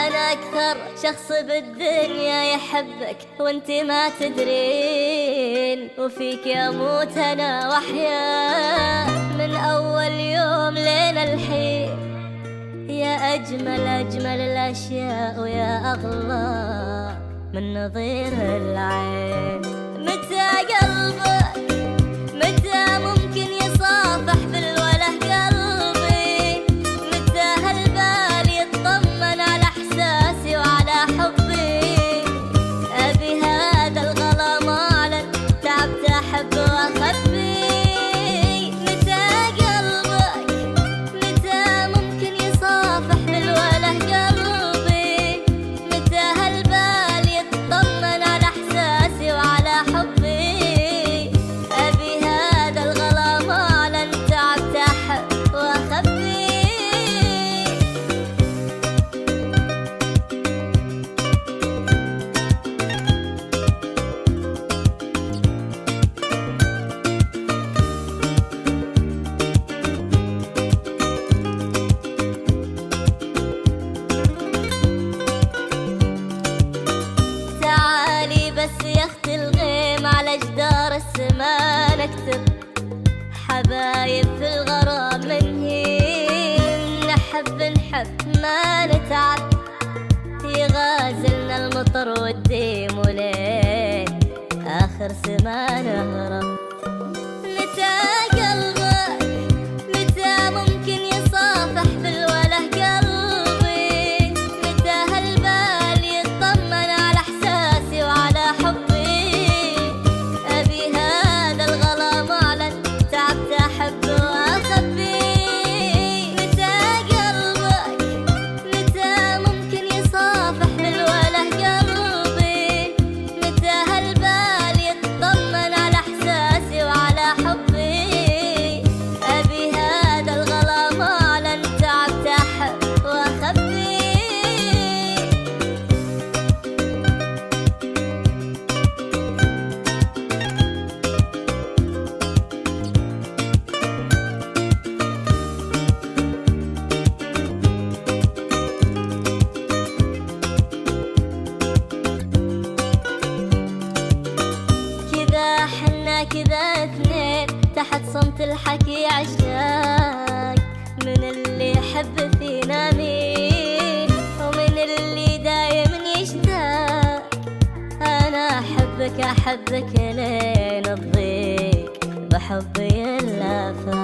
أنا أكثر شخص بالدنيا يحبك وانت ما تدرين، وفيك أموت أنا وأحيا من أول يوم لين الحين. يا أجمل أجمل الأشياء ويا أغلى من نظير العين. متى قلبك متى ممكن يصافح بالوله قلبي؟ متى هالبال يطمن على إحساسي وعلى حبي؟ أبي هذا الغلا مالا تعبت أحب وأخبي. متى قلبك متى ممكن يصافح بالوله قلبي؟ متى هالبال يطمن على إحساسي وعلى حبي؟ أبي هذا الغلا مالا تعبت أحب وأخبي. تعالي بس يا اختي الغيم على جدار السما نكتب حبايب في الغرام منهين. نحب نحب ما نتعب، يغازلنا المطر والديم ولين آخر سما نهرب. متى قلبك متى ممكن يصافح بالوله قلبي؟ متى هالبال يطمن على إحساسي وعلى حبي؟ أبي هذا الغلا معلن تعبت أحب وأخبي. متى قلبك متى ممكن يصافح بالوله قلبي؟ متى هالبال يطمن على إحساسي وعلى حبي؟ أبي هذا الغلا معلن تعبت أحب وأخبي. كذا حنا كذا اثنين تحت صمت الحكي عشاق، من اللي يحب فينا مين ومن اللي دايم يشتاق. أنا أحبك أحبك لين الضيق بحبي اللافاق.